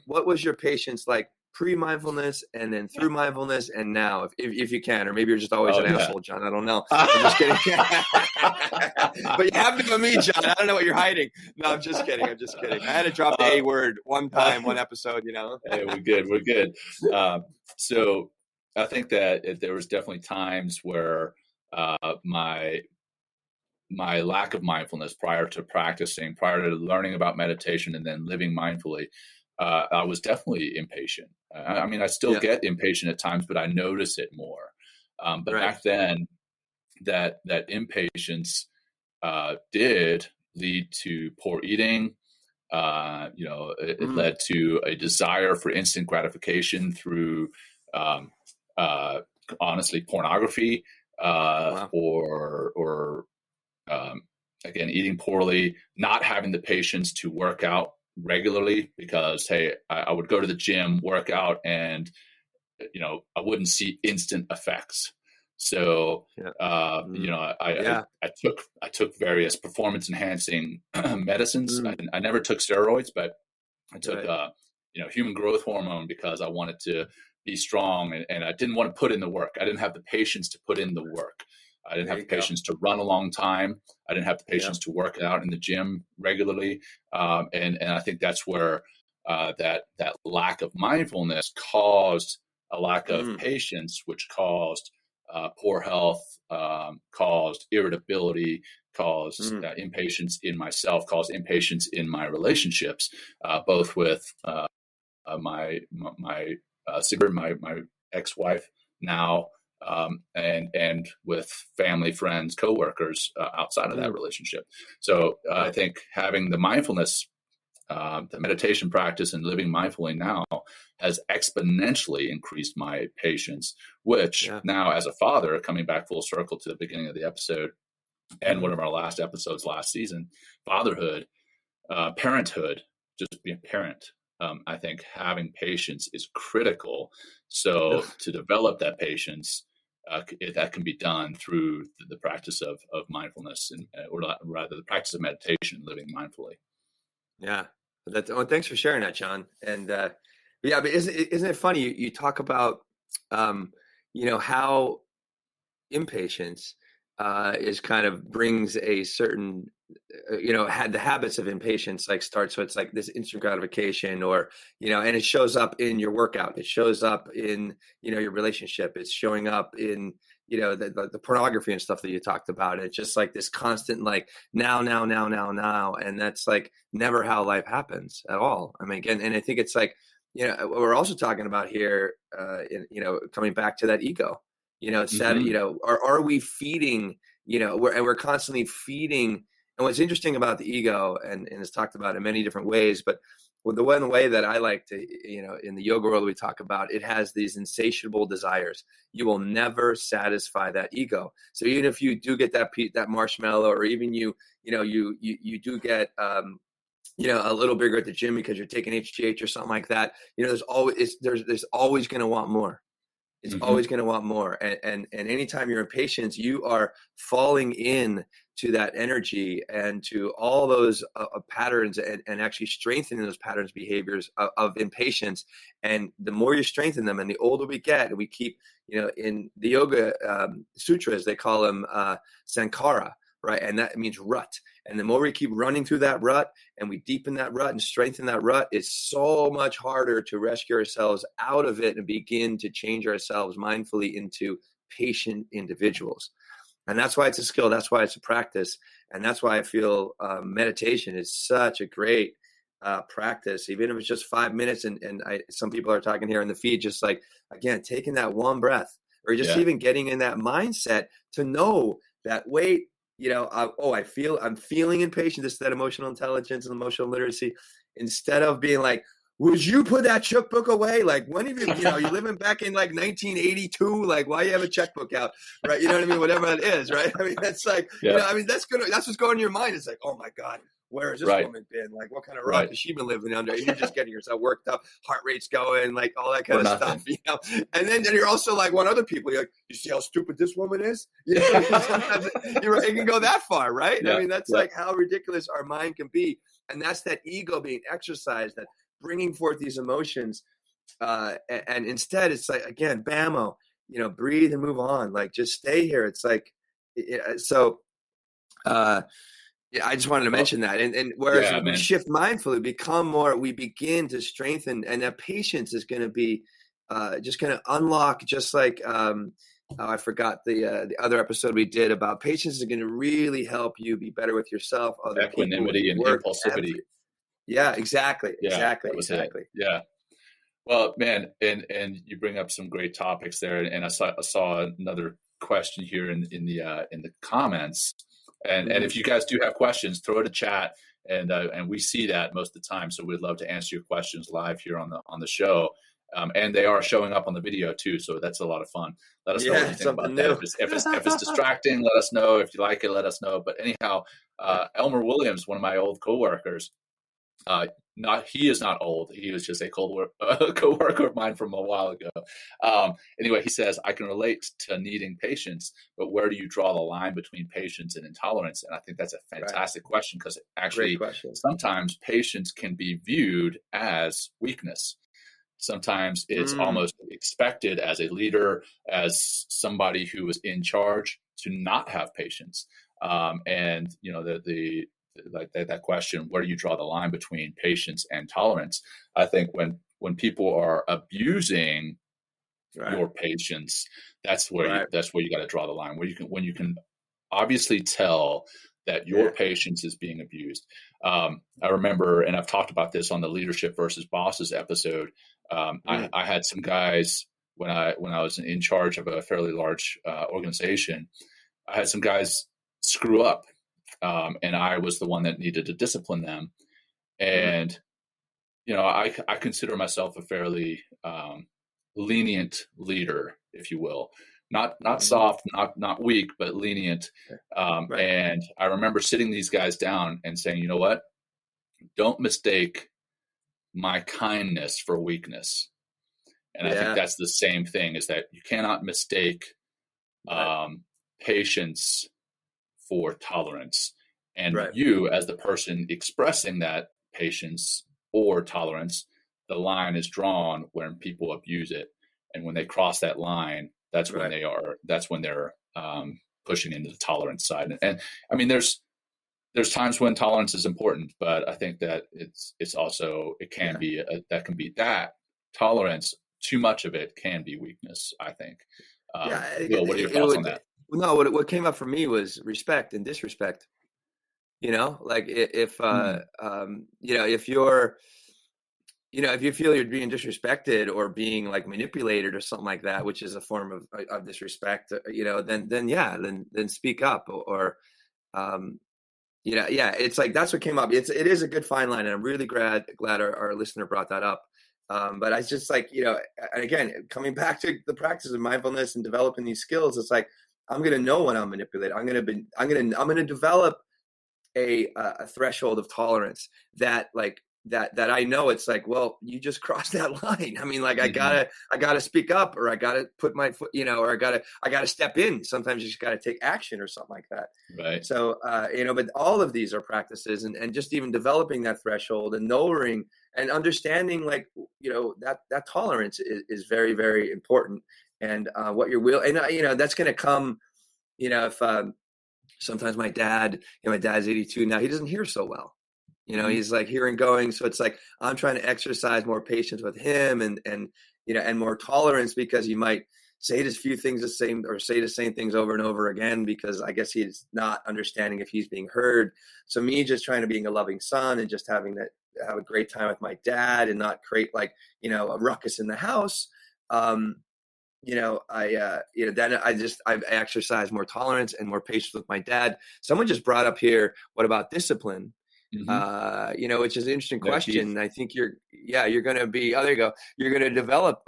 what was your patience like pre-mindfulness and then through mindfulness and now, if you can, or maybe you're just always an asshole, Jon. I don't know. I'm just kidding. But you have to know me, Jon. I don't know what you're hiding. No, I'm just kidding. I had to drop the A word one time, one episode, Hey, we're good. So I think that there was definitely times where my lack of mindfulness prior to practicing, prior to learning about meditation and then living mindfully, I was definitely impatient. I mean, I still get impatient at times, but I notice it more. But back then, that impatience did lead to poor eating. It led to a desire for instant gratification through, honestly, pornography, or again, eating poorly, not having the patience to work out regularly because, hey, I would go to the gym, work out, and, I wouldn't see instant effects. So, I took various performance enhancing medicines. I never took steroids, but I took, human growth hormone because I wanted to be strong and I didn't want to put in the work. I didn't have the patience to put in the work. I didn't have the patience to run a long time. I didn't have the patience to work out in the gym regularly. And I think that's where that lack of mindfulness caused a lack of patience, which caused poor health, caused irritability, caused impatience in myself, caused impatience in my relationships, both with my ex-wife now, and with family, friends, coworkers outside of that relationship. So I think having the mindfulness, the meditation practice and living mindfully now has exponentially increased my patience, which now as a father, coming back full circle to the beginning of the episode and one of our last episodes last season, fatherhood, parenthood, just being a parent. I think having patience is critical. So to develop that patience, that can be done through the practice of mindfulness or rather the practice of meditation, living mindfully. Yeah. Thanks for sharing that, Jon. And but isn't it funny? You talk about, how impatience is kind of brings a certain, had the habits of impatience like start. So it's like this instant gratification or, and it shows up in your workout. It shows up in, your relationship. It's showing up in, the pornography and stuff that you talked about. It's just like this constant, like now. And that's like never how life happens at all. I mean, again, and I think it's like, what we're also talking about here, coming back to that ego, it's that, are we feeding, we're constantly feeding. And what's interesting about the ego, and it's talked about in many different ways, but the one way that I like to, in the yoga world, we talk about, it has these insatiable desires. You will never satisfy that ego. So even if you do get that marshmallow, or even you do get, a little bigger at the gym because you're taking HGH or something like that, there's always going to want more. It's always going to want more. And anytime you're in patience, you are falling in to that energy and to all those patterns and actually strengthening those patterns, behaviors of impatience. And the more you strengthen them and the older we get, and we keep, in the yoga sutras, they call them sankara, right? And that means rut. And the more we keep running through that rut and we deepen that rut and strengthen that rut, it's so much harder to rescue ourselves out of it and begin to change ourselves mindfully into patient individuals. And that's why it's a skill. That's why it's a practice. And that's why I feel meditation is such a great practice, even if it's just 5 minutes. And some people are talking here in the feed, just like, again, taking that one breath, or just even getting in that mindset to know that, wait, I'm feeling impatient. This is that emotional intelligence and emotional literacy. Instead of being like, would you put that checkbook away? Like, when have you're living back in like 1982, like, why you have a checkbook out, right? You know what I mean? Whatever that is, right? I mean, that's like, that's what's going in your mind. It's like, oh my God, where has this woman been? Like, what kind of rock has she been living under? And you're just getting yourself worked up, heart rate's going, like all that kind of stuff, And then you're also like, one other people, you're like, you see how stupid this woman is? Sometimes it can go that far, right? I mean, that's like how ridiculous our mind can be. And that's that ego being exercised, that bringing forth these emotions, and instead it's like, again, bammo, breathe and move on, like just stay here. It's like, I just wanted to mention that. And whereas we shift mindfully, we begin to strengthen, and that patience is going to be just going to unlock, just like I forgot the other episode we did about patience is going to really help you be better with yourself, other equanimity, people, and impulsivity. Yeah, exactly. Exactly. Yeah. Well, man, and you bring up some great topics there, and I saw another question here in the comments, and if you guys do have questions, throw it in chat, and we see that most of the time, so we'd love to answer your questions live here on the show, and they are showing up on the video too, so that's a lot of fun. Let us know what you think about that. If it's distracting, let us know. If you like it, let us know. But anyhow, Elmer Williams, one of my old coworkers. He is not old. He was just a co-worker of mine from a while ago. Anyway, he says, I can relate to needing patience, but where do you draw the line between patience and intolerance? And I think that's a fantastic question, because actually sometimes patience can be viewed as weakness. Sometimes it's almost expected as a leader, as somebody who is in charge, to not have patience. And like that question, where do you draw the line between patience and tolerance? I think when people are abusing your patience, that's where you got to draw the line, when you can obviously tell that your patience is being abused. I remember, and I've talked about this on the leadership versus bosses episode. I had some guys when I was in charge of a fairly large organization. I had some guys screw up. And I was the one that needed to discipline them. And, I consider myself a fairly lenient leader, if you will, not soft, not weak, but lenient. And I remember sitting these guys down and saying, you know what, don't mistake my kindness for weakness. And I think that's the same thing, is that you cannot mistake patience for tolerance. And you, as the person expressing that patience or tolerance, the line is drawn when people abuse it. And when they cross that line, that's when they're pushing into the tolerance side. And I mean, there's times when tolerance is important, but I think that it's also, it can be that tolerance, too much of it can be weakness, I think. Will, what are your thoughts on that? No, what came up for me was respect and disrespect. Like if you feel you're being disrespected or being like manipulated or something like that, which is a form of disrespect, then speak up or it's like, that's what came up. It is a good fine line, and I'm really glad our listener brought that up. But I just like, and again, coming back to the practice of mindfulness and developing these skills, it's like, I'm going to know when I'm manipulated. I'm going to develop a threshold of tolerance that I know, it's like, well, you just crossed that line. I mean, like, I gotta speak up, or I gotta put my foot, or I gotta step in. Sometimes you just gotta take action or something like that. Right. So, but all of these are practices, and just even developing that threshold and knowing and understanding, like, that tolerance is very, very important. And what your will, and that's going to come, if sometimes my dad's 82 now, he doesn't hear so well, he's like hearing going. So it's like, I'm trying to exercise more patience with him and more tolerance, because he might say the few things the same, or say the same things over and over again, because I guess he's not understanding if he's being heard. So me just trying to being a loving son and just have a great time with my dad and not create like, a ruckus in the house. Then I've exercised more tolerance and more patience with my dad. Someone just brought up here, what about discipline? Which is an interesting question. I think you're going to be, there you go. You're going to develop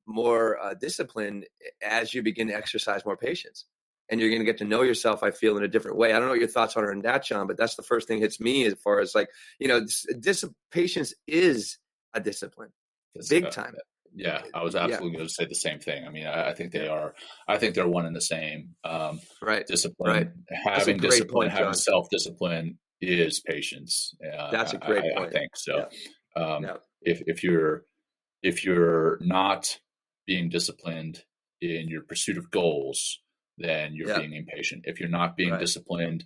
more discipline as you begin to exercise more patience, and you're going to get to know yourself, I feel, in a different way. I don't know what your thoughts are on that, Jon, but that's the first thing hits me as far as like, patience is a discipline, big time. Yeah, I was absolutely going to say the same thing. I mean, I think they are. I think they're one and the same. Right. Discipline, right. Having discipline, having self-discipline is patience. That's a great point. I think so. Yeah. If you're not being disciplined in your pursuit of goals, then you're being impatient. If you're not being disciplined,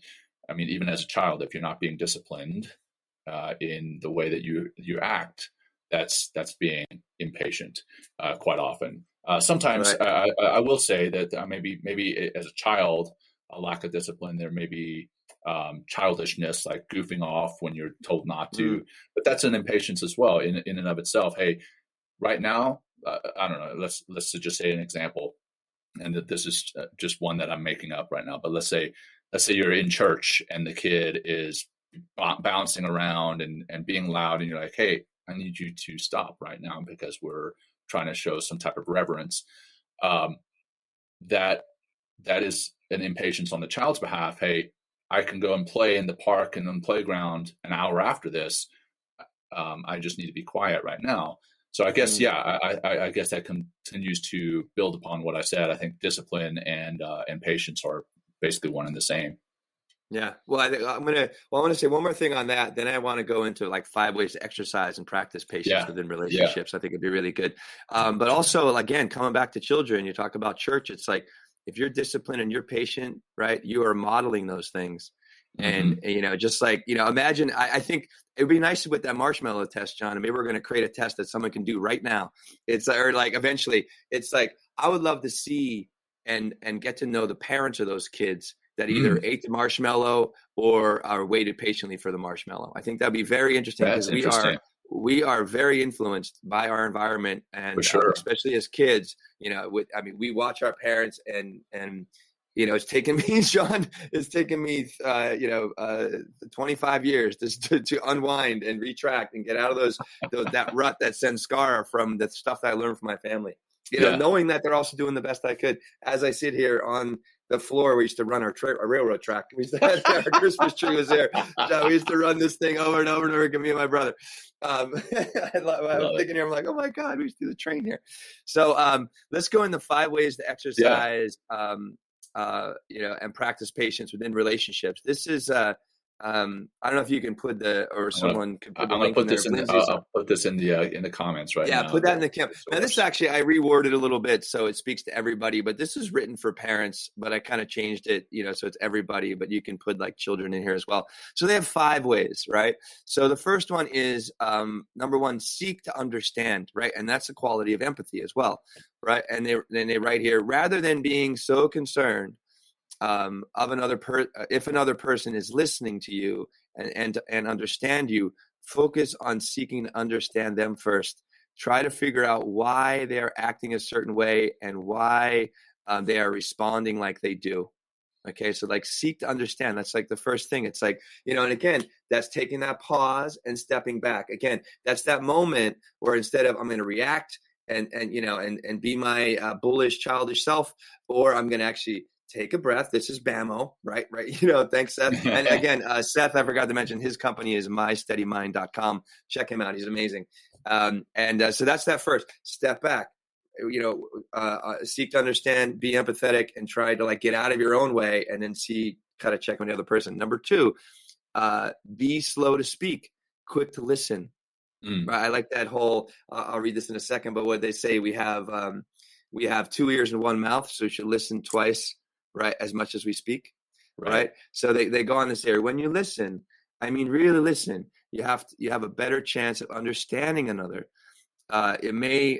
I mean, even as a child, if you're not being disciplined in the way that you act, that's being impatient quite often. Sometimes I will say that maybe as a child, a lack of discipline, there may be childishness, like goofing off when you're told not to, but that's an impatience as well in and of itself. Hey, right now, I don't know, let's just say an example, and that this is just one that I'm making up right now, but let's say you're in church and the kid is bouncing around and being loud, and you're like, hey, I need you to stop right now because we're trying to show some type of reverence. That is an impatience on the child's behalf. Hey, I can go and play in the park and on the playground an hour after this. I just need to be quiet right now. So I guess, I guess that continues to build upon what I said. I think discipline and patience are basically one and the same. Yeah. Well, I want to say one more thing on that. Then I want to go into like 5 ways to exercise and practice patience within relationships. I think it'd be really good. But also, again, coming back to children, you talk about church. It's like, if you're disciplined and you're patient, right, you are modeling those things. And, just like, imagine, I think it would be nice with that marshmallow test, Jon, and maybe we're going to create a test that someone can do right now. Eventually, it's like, I would love to see and get to know the parents of those kids that either ate the marshmallow or waited patiently for the marshmallow. I think that'd be very interesting, because we are very influenced by our environment, and especially as kids, we watch our parents, and it's taken me, Jon, 25 years to unwind and retract and get out of that rut that sends scar from the stuff that I learned from my family. Knowing that they're also doing the best I could. As I sit here on the floor, we used to run our railroad track. We used to have our Christmas tree was there. So we used to run this thing over and over and over again, me and my brother. I'm thinking here, I'm like, oh my God, we used to do the train here. So let's go into 5 ways to exercise, and practice patience within relationships. This is I don't know if you can put someone can put the link in there. I'll put this in the comments right now. Yeah, put that in the comments. Now, this actually, I reworded a little bit so it speaks to everybody, but this is written for parents, but I kind of changed it, so it's everybody, but you can put like children in here as well. So they have 5 ways, right? So the first one is, number 1, seek to understand, right? And that's a quality of empathy as well, right? And they write here, rather than being so concerned if another person is listening to you and understand you, focus on seeking to understand them first. Try to figure out why they are acting a certain way and why they are responding like they do. Okay, so like seek to understand. That's like the first thing. It's like, and again, that's taking that pause and stepping back. Again, that's that moment where instead of I'm going to react and be my bullish, childish self, or I'm going to actually take a breath. This is BAMO, right? Thanks, Seth. And again, Seth, I forgot to mention, his company is mysteadymind.com. Check him out. He's amazing. So that's that first. Step back, seek to understand, be empathetic, and try to like get out of your own way, and then kind of check on the other person. Number 2, be slow to speak, quick to listen. I like that whole, I'll read this in a second, but what they say, we have 2 ears and 1 mouth, so you should listen twice, right, as much as we speak, right? So they go on this area. When you listen, really listen, you have a better chance of understanding another. It may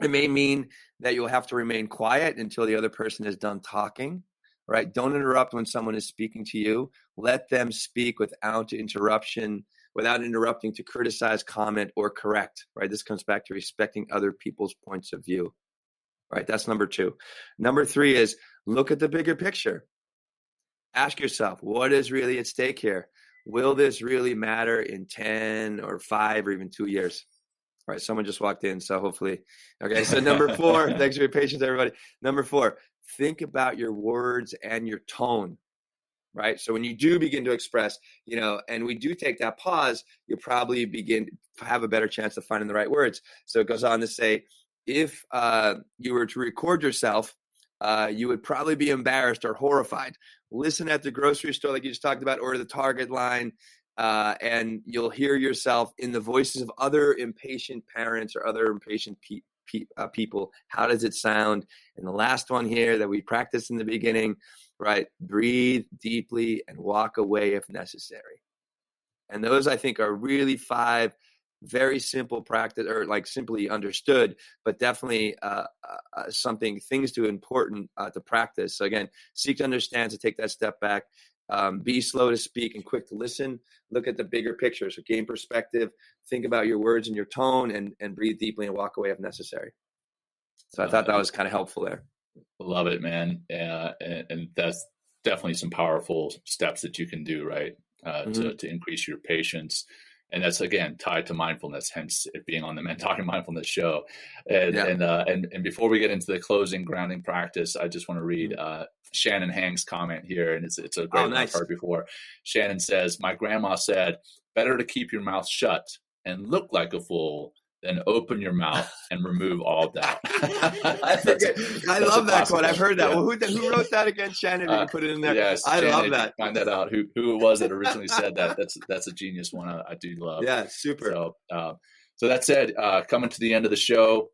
It may mean that you'll have to remain quiet until the other person is done talking, right? Don't interrupt when someone is speaking to you. Let them speak without interrupting to criticize, comment, or correct, right? This comes back to respecting other people's points of view, right? That's number 2. Number 3 is look at the bigger picture. Ask yourself, what is really at stake here? Will this really matter in 10 or 5 or even 2 years? All right, someone just walked in, so hopefully. Okay, so number 4, thanks for your patience, everybody. Number 4, think about your words and your tone, right? So when you do begin to express, and we do take that pause, you'll probably begin to have a better chance of finding the right words. So it goes on to say, if you were to record yourself, you would probably be embarrassed or horrified. Listen at the grocery store, like you just talked about, or the Target line, and you'll hear yourself in the voices of other impatient parents or other impatient people. How does it sound? And the last one here that we practiced in the beginning, right? Breathe deeply and walk away if necessary. And those, I think, are really 5 very simple practice, or like simply understood, but definitely things to important to practice. So again, seek to understand, to take that step back, be slow to speak and quick to listen, look at the bigger picture. So gain perspective, think about your words and your tone, and breathe deeply and walk away if necessary. So I thought that was kind of helpful there. Love it, man. And that's definitely some powerful steps that you can do, right? To increase your patience. And that's, again, tied to mindfulness, hence it being on the Talking Mindfulness show. And before we get into the closing grounding practice, I just want to read Shannon Hang's comment here. And it's a great one I've heard before. Shannon says, my grandma said, better to keep your mouth shut and look like a fool than open your mouth and remove all doubt. I love that quote. I've heard that. Yeah. Well, who wrote that again, Shannon? You can put it in there. Yes, I Shannon, love that. Find that out. Who it was that originally said that? That's a genius one. I do love. Yeah, super. So that said, coming to the end of the show,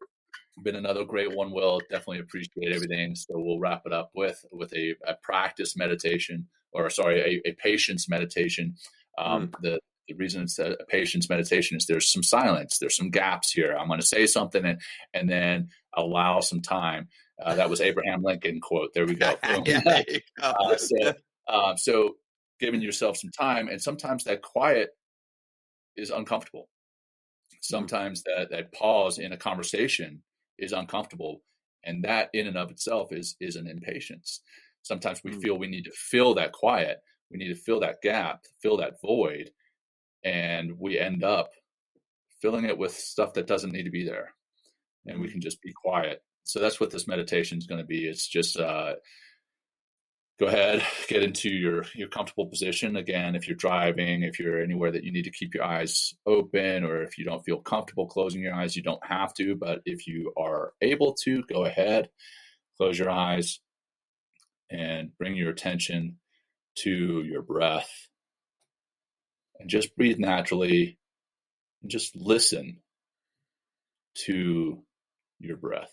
been another great one. Will definitely appreciate everything. So we'll wrap it up with a practice meditation, a patience meditation. The reason it's a patience meditation is there's some silence, there's some gaps here. I'm going to say something and then allow some time. That was Abraham Lincoln quote. There we go. So giving yourself some time, and sometimes that quiet is uncomfortable. Sometimes that pause in a conversation is uncomfortable, and that in and of itself is an impatience. Sometimes we feel we need to fill that quiet, we need to fill that gap, fill that void. And we end up filling it with stuff that doesn't need to be there. And we can just be quiet. So that's what this meditation is going to be. It's just go ahead, get into your comfortable position. Again, if you're driving, if you're anywhere that you need to keep your eyes open, or if you don't feel comfortable closing your eyes, you don't have to. But if you are able to, go ahead, close your eyes and bring your attention to your breath. And just breathe naturally and just listen to your breath.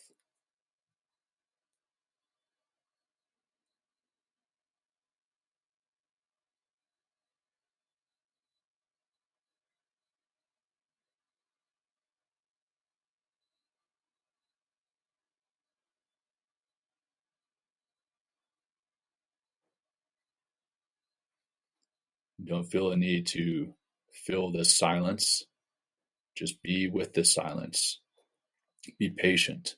Don't feel a need to fill this silence. Just be with the silence. Be patient.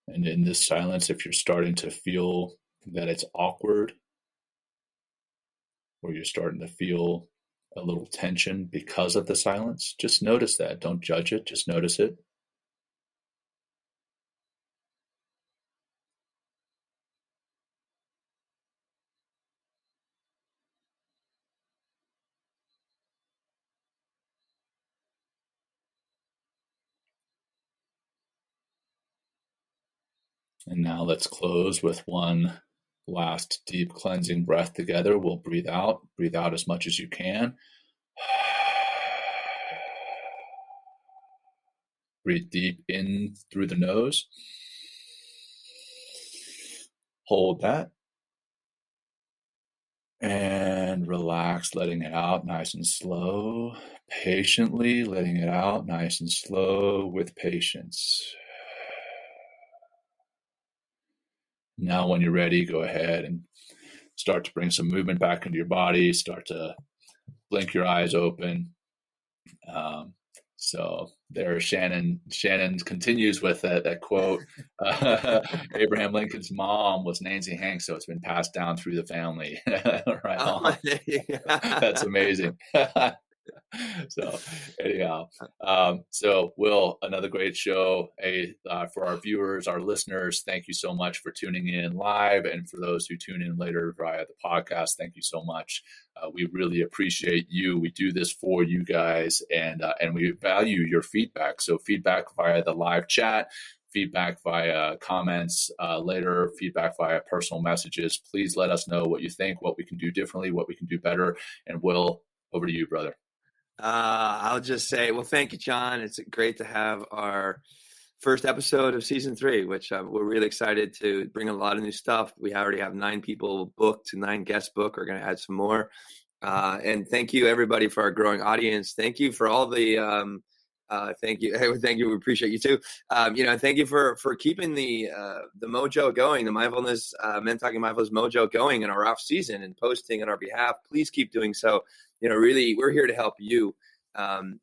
And in this silence, if you're starting to feel that it's awkward, or you're starting to feel a little tension because of the silence, just notice that. Don't judge it, just notice it. And now let's close with one last deep cleansing breath together. We'll breathe out as much as you can. Breathe deep in through the nose. Hold that. And relax, letting it out nice and slow. Patiently letting it out nice and slow with patience. Now, when you're ready, go ahead and start to bring some movement back into your body. Start to blink your eyes open. So there, Shannon continues with that quote. Abraham Lincoln's mom was Nancy Hanks, so it's been passed down through the family. Right on. That's amazing. So anyhow, so Will, another great show. For our viewers, our listeners, thank you so much for tuning in live, and for those who tune in later via the podcast, thank you so much. We really appreciate you. We do this for you guys, and we value your feedback. So feedback via the live chat, feedback via comments later, feedback via personal messages. Please let us know what you think, what we can do differently, what we can do better. And Will, over to you, brother. I'll just say, well, thank you, Jon. It's great to have our first episode of season 3, which we're really excited to bring a lot of new stuff. We already have 9 people booked, 9 guests booked. We're going to add some more. And thank you, everybody, for our growing audience. Thank you for all the thank you. We appreciate you too. Thank you for keeping the mojo going, the mindfulness, Men Talking Mindfulness mojo going in our off season and posting on our behalf. Please keep doing so. Really, we're here to help you, and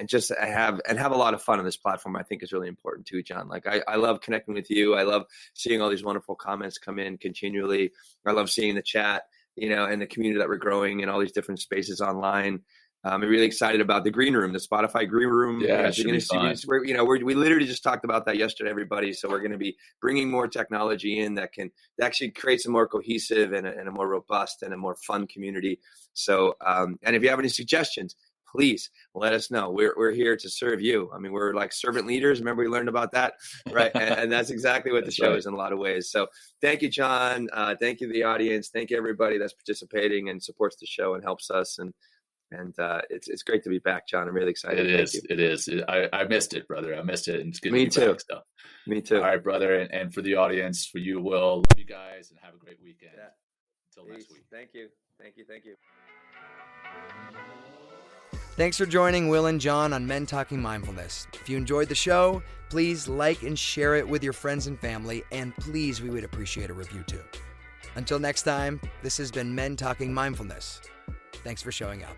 just have a lot of fun on this platform. I think is really important too, Jon. Like I love connecting with you. I love seeing all these wonderful comments come in continually. I love seeing the chat, and the community that we're growing in all these different spaces online. I'm really excited about the green room, the Spotify green room. Yeah, we literally just talked about that yesterday, everybody. So we're going to be bringing more technology in that can actually create some more cohesive and a more robust and a more fun community. So, and if you have any suggestions, please let us know. We're here to serve you. I mean, we're like servant leaders. Remember we learned about that, right? and that's exactly what the show is in a lot of ways. So thank you, Jon. Thank you to the audience. Thank you, everybody that's participating and supports the show and helps us. And it's great to be back, Jon. I'm really excited. It is. I missed it, brother. I missed it. And it's good Me to be too. back, so. Me too. All right, brother. And for the audience, for you, Will, love you guys and have a great weekend. Yeah. Until next week. Thank you. Thanks for joining Will and Jon on Men Talking Mindfulness. If you enjoyed the show, please like and share it with your friends and family, and please, we would appreciate a review too. Until next time, this has been Men Talking Mindfulness. Thanks for showing up.